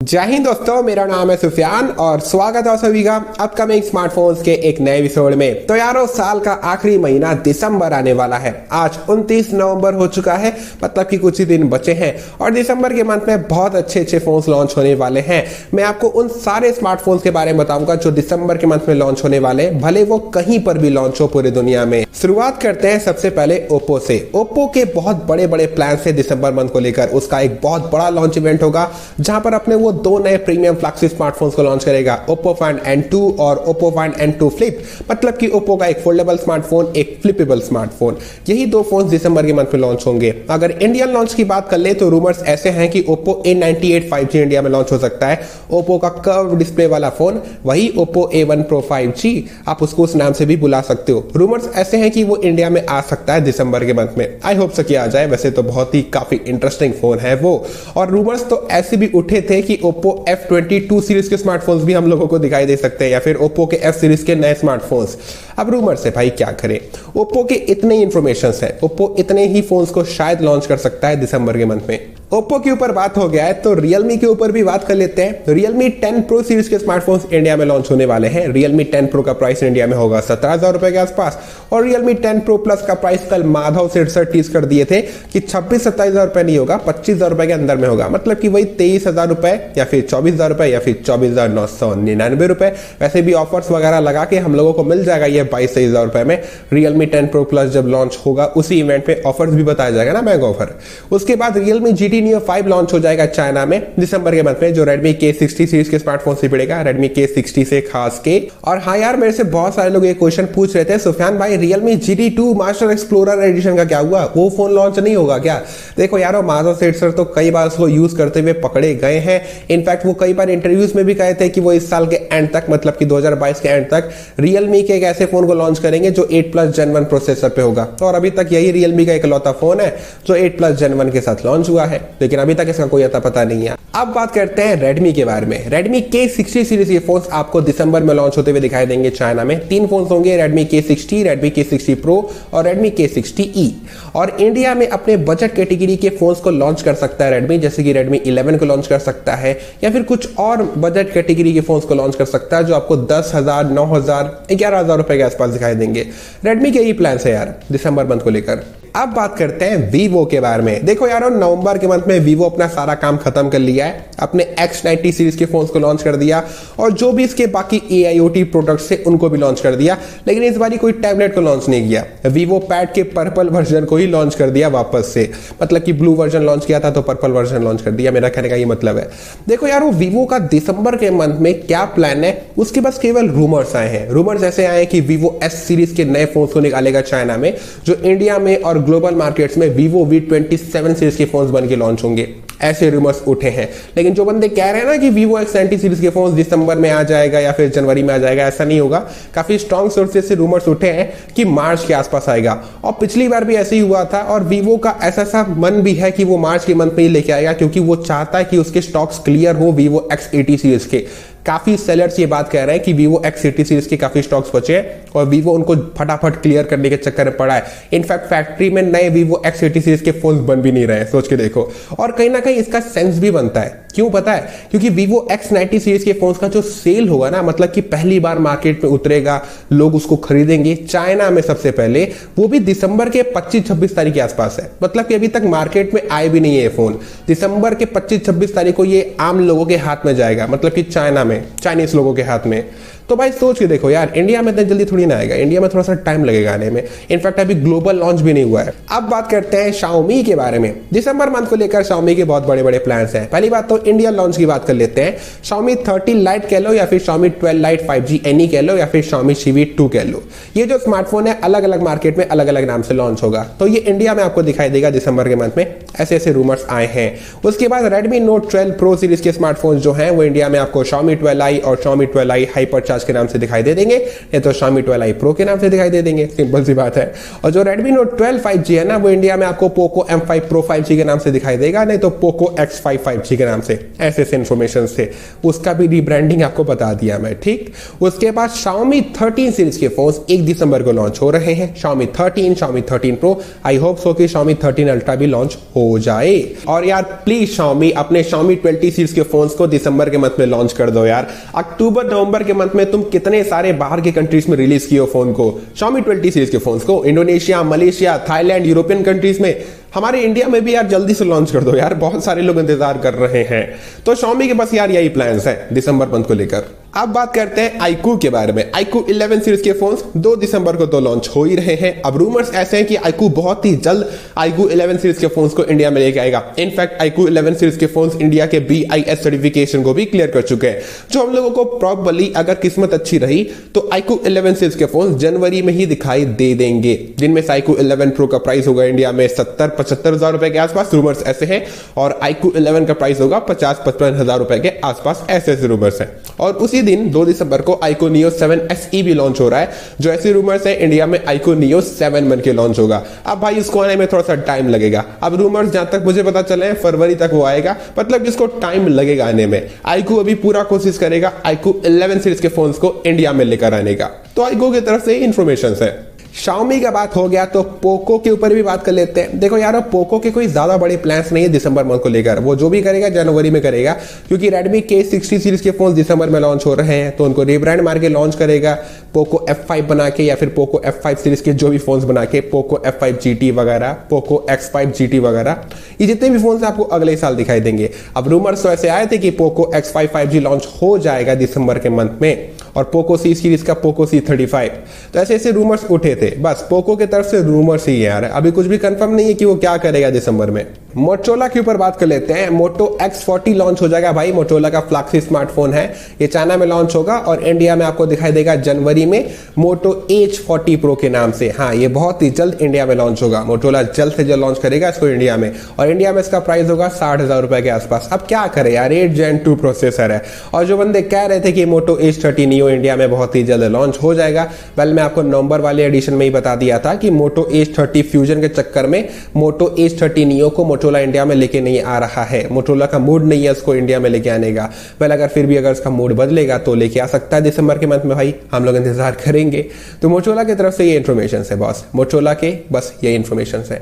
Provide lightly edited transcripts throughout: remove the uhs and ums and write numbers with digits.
जय हिंद दोस्तों, मेरा नाम है सुफियान और स्वागत है सभी का अपकमिंग स्मार्टफोन्स के एक नए एपिसोड में। तो यारो, साल का आखिरी महीना दिसंबर आने वाला है। आज 29 नवंबर हो चुका है, मतलब कि कुछ ही दिन बचे हैं और दिसंबर के मंथ में बहुत अच्छे अच्छे फोन्स लॉन्च होने वाले हैं। मैं आपको उन सारे स्मार्टफोन्स के बारे में बताऊंगा जो दिसंबर के मंथ में लॉन्च होने वाले, भले वो कहीं पर भी लॉन्च हो पूरी दुनिया में। शुरुआत करते हैं सबसे पहले ओप्पो से। ओप्पो के बहुत बड़े बड़े प्लान है दिसंबर मंथ को लेकर। उसका एक बहुत बड़ा लॉन्च इवेंट होगा जहां पर अपने वो दो नए प्रीमियम फ्लैगशिप स्मार्टफोन्स को लॉन्च करेगा, Oppo Find N2 और Oppo Find N2 Flip। मतलब कि Oppo का एक फोल्डेबल स्मार्टफोन, एक फ्लिपेबल स्मार्टफोन, यही दो फोन दिसंबर के मंथ में लॉन्च होंगे। अगर इंडियन लॉन्च की बात कर ले तो रूमर्स ऐसे हैं कि Oppo A98 5G इंडिया में लॉन्च हो सकता है। Oppo का कर्व डिस्प्ले वाला फोन, वही Oppo A1 Pro 5G, आप उसको उस नाम से भी बुला सकते हो। रूमर्स ऐसे हैं कि वो इंडिया में आ सकता है दिसंबर के मंथ में। आई होप सो कि आ जाए। वैसे तो बहुत ही काफी इंटरेस्टिंग फोन है वो। और रूमर्स तो ऐसे भी उठे थे कि Oppo F22 सीरीज के स्मार्टफोन्स भी हम लोगों को दिखाई दे सकते हैं, या फिर Oppo के F सीरीज के नए स्मार्टफोन्स। अब रूमर से भाई क्या करें, Oppo के इतने ही इंफॉर्मेशन है, Oppo इतने ही फोन्स को शायद लॉन्च कर सकता है दिसंबर के मंथ में। Oppo के ऊपर बात हो गया है तो Realme के ऊपर भी बात कर लेते हैं। Realme 10 Pro सीरीज के स्मार्टफोन्स इंडिया में लॉन्च होने वाले हैं। Realme 10 Pro का प्राइस इंडिया में होगा 17,000 रुपए के आसपास और Realme 10 Pro Plus का प्राइस कल माधव से टीज कर दिए थे कि 26-27,000 रुपए नहीं होगा, 25,000 रुपए के अंदर में होगा। मतलब कि वही 23,000 रुपए या फिर 24,000 रुपए या फिर 24,999 रुपए। वैसे भी ऑफर्स वगैरह लगा के हम लोगों को मिल जाएगा ये 22-23,000 रुपए में। Realme 10 Pro Plus जब लॉन्च होगा उसी इवेंट पे ऑफर्स भी बताया जाएगा ना, महंगा ऑफर। उसके बाद Realme GT Neo 5 लॉन्च हो जाएगा चाइना में दिसंबर के मंथ में, जो Redmi K60 सीरीज के स्मार्टफोन से पड़ेगा, Redmi K60 से खास के। और हाँ यार, मेरे से बहुत सारे लोग ये क्वेश्चन पूछ रहे थे, सुफियान भाई Realme GT2 master explorer addition का क्या हुआ, वो फोन लॉन्च नहीं होगा क्या? देखो यार, माधव सेठ सर तो कई बार उसको यूज करते हुए पकड़े गए हैं। इनफैक्ट वो कई बार इंटरव्यूज में भी कहे थे कि वो इस साल के एंड तक, मतलब कि 2022 के एंड तक Realme के एक ऐसे फोन को लॉन्च करेंगे जो 8+ Gen 1 प्रोसेसर पे होगा। और अभी तक यही Realme का इकलौता फोन है जो 8+ Gen 1 के साथ लॉन्च हुआ है, लेकिन अभी तक इसका कोई अता पता नहीं है। अब बात करते हैं Redmi के बारे में। Redmi K60 सीरीज के फोन्स आपको दिसंबर में लॉन्च होते हुए दिखाई देंगे चाइना में। 3 फोन्स होंगे, Redmi K60, Redmi K60 Pro और Redmi K60e। और इंडिया में अपने बजट कैटेगरी के फोन्स को लॉन्च कर सकता है Redmi, जैसे कि Redmi 11 को लॉन्च कर सकता है, या फिर कुछ और बजट कैटेगरी के फोन्स को लॉन्च कर सकता है जो आपको 10,000, 9,000, 11,000 रुपए के आसपास दिखाई देंगे। Redmi के यही प्लान है यार दिसंबर मंथ को लेकर। अब बात करते हैं Vivo के बारे में। देखो यारो, नवंबर के मंथ में Vivo अपना सारा काम खत्म कर लिया है, अपने X90 सीरीज के फोन्स को लॉन्च कर दिया और जो भी इसके बाकी AIoT प्रोडक्ट्स थे उनको भी लॉन्च कर दिया। लेकिन इस बारी कोई टैबलेट को लॉन्च नहीं किया। Vivo Pad के पर्पल वर्जन को ही लॉन्च कर दिया वापस से। मतलब कि ब्लू वर्जन लॉन्च किया था तो पर्पल वर्जन लॉन्च कर दिया। मेरा कहने का ये मतलब है। देखो यार, Vivo का दिसंबर के मंथ में क्या प्लान है उसके बस केवल रूमर्स आए हैं। रूमर्स ऐसे आए हैं कि Vivo S सीरीज के नए फोन्स को निकालेगा चाइना में, जो इंडिया में और ग्लोबल मार्केट्स में Vivo V27 सीरीज के फोन्स बन के लॉन्च होंगे। ऐसे रूमर्स उठे हैं। लेकिन जो बंदे कह रहे हैं ना कि Vivo X90 सीरीज के फोन्स दिसंबर में आ जाएगा या फिर जनवरी में आ जाएगा, ऐसा नहीं होगा। काफी स्ट्रॉन्ग सोर्सेस से रूमर्स उठे हैं कि मार्च के आसपास आएगा। और पिछली बार भी ऐसे ही हुआ था और Vivo का ऐसा मन भी है कि वो मार्च के मंथ में ही लेके आएगा, क्योंकि वो चाहता है कि उसके स्टॉक्स क्लियर हो Vivo X80 सीरीज के। काफी सेलर्स ये बात कह रहे हैं कि Vivo X80 सीरीज के काफी स्टॉक्स बचे हैं और Vivo उनको फटाफट क्लियर करने के चक्कर में पड़ा है। इनफैक्ट फैक्ट्री में नए Vivo X80 सीरीज के फोन्स बन भी नहीं रहे हैं, सोच के देखो। और कहीं ना कहीं इसका सेंस भी बनता है। क्यों पता है? क्योंकि Vivo X90 सीरीज के फोन्स का जो सेल होगा ना, मतलब कि पहली बार मार्केट में उतरेगा, लोग उसको खरीदेंगे चाइना में सबसे पहले, वो भी दिसंबर के 25-26 तारीख के आसपास है। मतलब कि अभी तक मार्केट में आए भी नहीं है ये फोन। दिसंबर के 25-26 तारीख को ये आम लोगों के हाथ में जाएगा, मतलब कि चाइना में, चाइनीज लोगों के हाथ में। तो भाई सोच के देखो यार, इंडिया में इतनी जल्दी थोड़ी ना आएगा, इंडिया में थोड़ा सा टाइम लगेगा आने में। इनफैक्ट अभी ग्लोबल लॉन्च भी नहीं हुआ है। अब बात करते हैं Xiaomi के बारे में। दिसंबर मंथ को लेकर Xiaomi के बहुत बड़े बड़े प्लान्स हैं। पहली बात तो इंडिया लॉन्च की बात कर लेते हैं। Xiaomi 30 Lite कह लो या फिर Xiaomi 12 Lite 5G NE कह लो या फिर Xiaomi Civi 2 कह लो, ये जो स्मार्टफोन है अलग अलग मार्केट में अलग अलग नाम से लॉन्च होगा। तो ये इंडिया में आपको दिखाई देगा दिसंबर के मंथ में, ऐसे ऐसे रूमर्स आए हैं। उसके बाद Redmi Note 12 Pro सीरीज के स्मार्टफोन जो हैं वो इंडिया में आपको Xiaomi 12i और Xiaomi 12i Hypercharge बजाज के नाम से दिखाई दे देंगे, या तो Xiaomi 12i Pro के नाम से दिखाई दे देंगे, सिंपल सी बात है। और जो Redmi Note 12 5G है ना, वो इंडिया में आपको Poco M5 Pro 5G के नाम से दिखाई देगा, नहीं तो Poco X5 5G के नाम से। ऐसे इन्फॉर्मेशन थे, उसका भी रीब्रांडिंग आपको बता दिया मैं, ठीक। उसके बाद Xiaomi 13 सीरीज के फोन 1 दिसंबर को लॉन्च हो रहे हैं, Xiaomi 13, Xiaomi 13 Pro। I hope so कि Xiaomi 13 Ultra भी लॉन्च हो जाए। और यार प्लीज Xiaomi अपने Xiaomi 20 सीरीज के फोन्स को दिसंबर के मंथ में लॉन्च कर दो यार। अक्टूबर नवंबर के मंथ में तुम कितने सारे बाहर के कंट्रीज में रिलीज किए फोन को, Xiaomi 20 सीरीज के फोन्स को, Indonesia, Malaysia, Thailand, European countries में। हमारे इंडिया में भी यार जल्दी से लॉन्च कर दो यार, बहुत सारे लोग इंतजार कर रहे हैं। तो Xiaomi के बस यार यही प्लान्स है दिसंबर मंथ को लेकर। अब बात करते हैं iQOO के बारे में। iQOO 11 सीरीज के फोन्स 2 दिसंबर को तो लॉन्च हो ही रहे हैं। अब रूमर्स ऐसे हैं कि iQOO बहुत ही जल्द iQOO 11 सीरीज के फोन्स को इंडिया में लेके आएगा। इनफैक्ट iQOO 11 सीरीज के फोन्स इंडिया के BIS सर्टिफिकेशन को भी क्लियर कर चुके हैं, जो हम लोगों को प्रॉबली अगर किस्मत अच्छी रही तो iQOO 11 सीरीज के फोन्स जनवरी में ही दिखाई दे देंगे, जिनमें से iQOO 11 Pro का प्राइस होगा इंडिया में 70-75 हजार रुपए के आसपास, रूमर्स ऐसे हैं। और iQOO 11 का प्राइस होगा 50-55 हजार रुपए के आसपास, ऐसे रूमर्स हैं। और उसी दिन 2 दिसंबर को iQOO Neo 7 SE भी लॉन्च हो रहा है, जो ऐसे रूमर्स है इंडिया में iQOO Neo 7 बन के लॉन्च होगा। अब भाई इसको आने में थोड़ा सा टाइम लगेगा। अब रूमर्स जहां तक मुझे पता चले फरवरी तक वो आएगा, मतलब इसको टाइम लगेगा आने में। iQOO अभी पूरा कोशिश करेगा iQOO 11 सीरीज के फोन्स को इंडिया में लेकर आने का। तो iQOO की तरफ से इंफॉर्मेशन है। Xiaomi का बात हो गया तो पोको के ऊपर भी बात कर लेते हैं। देखो यार पोको के कोई ज्यादा बड़े प्लान्स नहीं है दिसंबर मंथ को लेकर, वो जो भी करेगा जनवरी में करेगा, क्योंकि Redmi K60 सीरीज के फोन दिसंबर में लॉन्च हो रहे हैं, तो उनको रीब्रांड मार के लॉन्च करेगा पोको F5 बना के, या फिर पोको F5 सीरीज के जो भी फोन्स बना के, पोको F5 GT वगैरह, पोको X5 GT वगैरह, ये जितने भी फोन आपको अगले साल दिखाई देंगे। अब रूमर्स तो ऐसे आए थे कि पोको X5 5G लॉन्च हो जाएगा दिसंबर के मंथ में, और पोको C सीरीज का पोको C35, तो ऐसे ऐसे रूमर्स उठे थे। बस पोको की तरफ से रूमर्स ही है यार, अभी कुछ भी कंफर्म नहीं है कि वो क्या करेगा दिसंबर में। मोटोरोला के ऊपर बात कर लेते हैं। मोटो X40 लॉन्च हो जाएगा भाई, मोटोरोला का फ्लैगशिप स्मार्टफोन है, ये चाइना में लॉन्च होगा और इंडिया में आपको दिखाई देगा जनवरी में मोटो H40 Pro के नाम से। हाँ, ये बहुत ही जल्द इंडिया में लॉन्च होगा। मोटोरोला जल्द से जल्द लॉन्च करेगा इसको इंडिया में, और इंडिया में इसका प्राइस होगा 60,000 रुपए के आसपास। अब क्या करे यार, 8 Gen 2 प्रोसेसर है, और जो बंदे कह रहे थे कि मोटो H30 Neo इंडिया में बहुत ही जल्द लॉन्च हो जाएगा, वेल मैं आपको नवंबर वाले एडिशन में ही बता दिया था कि मोटो H30 फ्यूजन के चक्कर में मोटो H30 Neo को मोटोरोला इंडिया में लेके नहीं आ रहा है। मोटोरोला का मूड नहीं है उसको इंडिया में लेके आने का। वेल अगर फिर भी अगर उसका मूड बदलेगा तो लेके आ सकता है दिसंबर के मंथ में भाई, हम लोग इंतजार करेंगे। तो मोटोरोला की तरफ से ये इन्फॉर्मेशन है बॉस, मोटोरोला के बस ये इन्फॉर्मेशन है।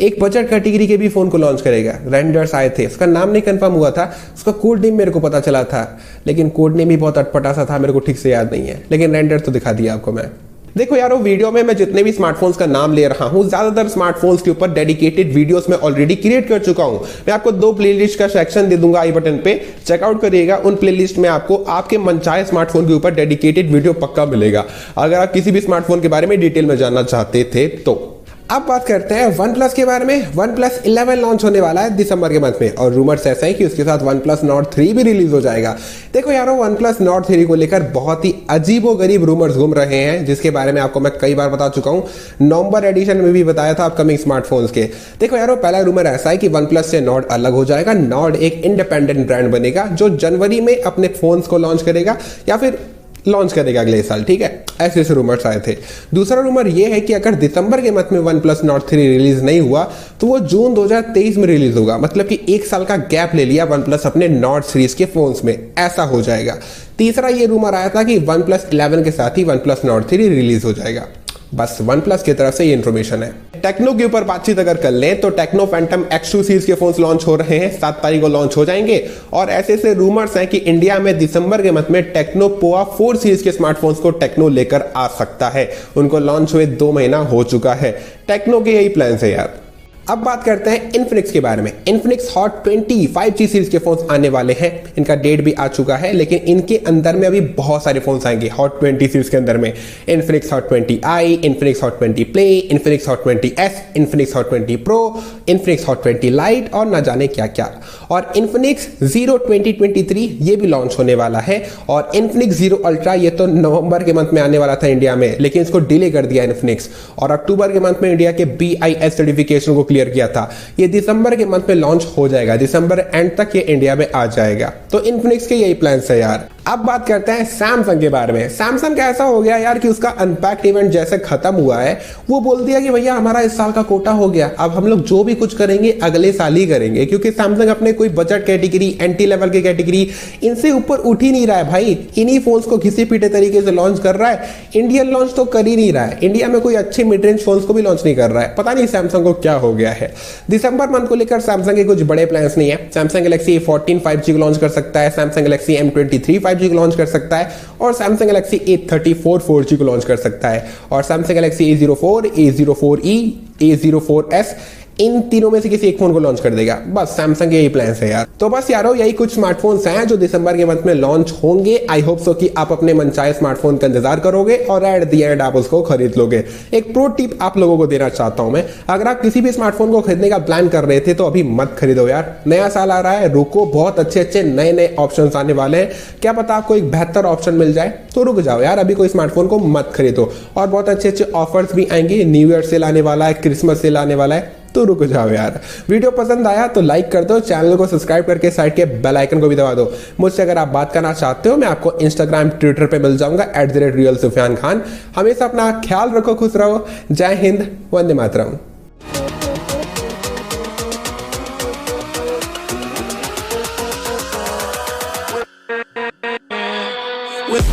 एक बजट कैटेगरी के भी फोन को लॉन्च करेगा, रेंडर्स आए थे, उसका नाम नहीं कंफर्म हुआ था, उसका कोड नेम मेरे को पता चला था, लेकिन कोड नेम भी बहुत अटपटा सा था, मेरे को ठीक से याद नहीं है, लेकिन रेंडर तो दिखा दिया आपको मैं। देखो यारो, वीडियो में मैं जितने भी स्मार्टफोन्स का नाम ले रहा हूं, ज्यादातर स्मार्टफोन्स के ऊपर डेडिकेटेड वीडियोस में ऑलरेडी क्रिएट कर चुका हूं। मैं आपको 2 प्लेलिस्ट का सेक्शन दे दूंगा आई बटन पे, चेकआउट करिएगा। उन प्लेलिस्ट में आपको आपके मनचाहे स्मार्टफोन के ऊपर डेडिकेटेड वीडियो पक्का मिलेगा, अगर आप किसी भी स्मार्टफोन के बारे में डिटेल में जानना चाहते थे तो। अब बात करते हैं OnePlus के बारे में। OnePlus 11 लॉन्च होने वाला है दिसंबर के मंथ में, और रूमर्स ऐसा है कि उसके साथ OnePlus Nord 3 भी रिलीज हो जाएगा। देखो यारो, OnePlus Nord 3 को लेकर बहुत ही अजीबोगरीब रूमर्स घूम रहे हैं, जिसके बारे में आपको मैं कई बार बता चुका हूं, नवंबर एडिशन में भी बताया था अपकमिंग स्मार्टफोन्स के। देखो यारो, पहला रूमर ऐसा है कि OnePlus से Nord अलग हो जाएगा, Nord एक इंडिपेंडेंट ब्रांड बनेगा जो जनवरी में अपने फोन्स को लॉन्च करेगा या फिर लॉन्च करेगा अगले साल, ठीक है, ऐसे ऐसे रूमर्स आए थे। दूसरा रूमर ये है कि अगर दिसंबर के मंथ में OnePlus Nord 3 रिलीज नहीं हुआ तो वो जून 2023 में रिलीज होगा, मतलब कि 1 साल का गैप ले लिया OnePlus अपने Nord सीरीज के फोन्स में, ऐसा हो जाएगा। तीसरा ये रूमर आया था कि OnePlus 11 के साथ ही OnePlus Nord 3 रिलीज हो जाएगा। बस OnePlus की तरफ से ये इन्फॉर्मेशन है। टेक्नो के ऊपर बातचीत अगर कर लें तो टेक्नो फैंटम X2 सीरीज के फोन्स लॉन्च हो रहे हैं, 7 तारीख को लॉन्च हो जाएंगे, और ऐसे ऐसे रूमर्स हैं कि इंडिया में दिसंबर के मंथ में टेक्नो पोआ 4 सीरीज के स्मार्टफोन्स को टेक्नो लेकर आ सकता है। उनको लॉन्च हुए 2 महीना हो चुका है, टेक्नो के यही प्लान है यार। अब बात करते हैं इन्फिनिक्स के बारे में। इन्फिनिक्स हॉट 20 5G सीरीज के फोन्स आने वाले हैं, इनका डेट भी आ चुका है, लेकिन इनके अंदर में अभी बहुत सारे फोन्स आएंगे हॉट 20 सीरीज के अंदर में। Infinix hot 20i, Infinix hot 20 play, Infinix hot 20s, Infinix hot 20 pro, Infinix hot 20 light और ना जाने क्या क्या। और इन्फिनिक्स जीरो 2023 ये भी लॉन्च होने वाला है, और इन्फिनिक्स जीरो अल्ट्रा ये तो नवंबर के मंथ में आने वाला था इंडिया में, लेकिन इसको डिले कर दिया इन्फिनिक्स, और अक्टूबर के मंथ में इंडिया के BIS सर्टिफिकेशन को क्लियर किया था। ये दिसंबर के मंथ में लॉन्च हो जाएगा, दिसंबर एंड तक ये इंडिया में आ जाएगा। तो इन्फिनिक्स के यही प्लान्स है यार। अब बात करते हैं सैमसंग के बारे में। सैमसंग का ऐसा हो गया यार कि उसका अनपैक्ड इवेंट जैसे खत्म हुआ है, वो बोल दिया कि भैया हमारा इस साल का कोटा हो गया, अब हम लोग जो भी कुछ करेंगे अगले साल ही करेंगे, क्योंकि सैमसंग अपने कोई बजट कैटेगरी, एंटी लेवल की कैटेगरी, इनसे ऊपर उठ ही नहीं रहा है भाई। इन्हीं फोन्स को घिसे पीटे तरीके से लॉन्च कर रहा है। इंडियन लॉन्च तो कर ही नहीं रहा है, इंडिया में कोई अच्छे मिड रेंज फोन्स को भी लॉन्च नहीं कर रहा है। पता नहीं सैमसंग को क्या हो गया है। दिसंबर मंथ को लेकर सैमसंग के कुछ बड़े प्लान्स नहीं है। सैमसंग गैलेक्सी A14 5G को लॉन्च कर सकता है, सैमसंग गैलेक्सी M23 5G को लॉन्च कर सकता है, और सैमसंग गैलेक्सी A34 4G को लॉन्च कर सकता है, और Samsung Galaxy A04, A04e, A04s, इन तीनों में से किसी एक फोन को लॉन्च कर देगा। बस सैमसंग के यही प्लान्स है यार। तो बस यारो यही कुछ स्मार्टफोन्स हैं जो दिसंबर के मंथ में लॉन्च होंगे। आई होप सो कि आप अपने मनचाहे स्मार्टफोन का इंतजार करोगे और एट द एंड आप उसको खरीद लोगे। एक प्रो टिप आप लोगों को देना चाहता हूं मैं, अगर आप किसी भी स्मार्टफोन को खरीदने का प्लान कर रहे थे तो अभी मत खरीदो यार। नया साल आ रहा है, रुको, बहुत अच्छे अच्छे नए नए ऑप्शन आने वाले हैं। क्या पता आपको एक बेहतर ऑप्शन मिल जाए, तो रुक जाओ यार, अभी कोई स्मार्टफोन को मत खरीदो। और बहुत अच्छे अच्छे ऑफर्स भी आएंगे, न्यू ईयर सेल आने वाला है, क्रिसमस सेल आने वाला है, तो रुक जाओ यार। वीडियो पसंद आया तो लाइक कर दो, चैनल को सब्सक्राइब करके साइड के बेल आइकन को भी दबा दो। मुझसे अगर आप बात करना चाहते हो, मैं आपको इंस्टाग्राम, ट्विटर पे मिल जाऊंगा @RealSufyan Khan। हमेशा अपना ख्याल रखो, खुश रहो। जय हिंद, वंदे मातरम। with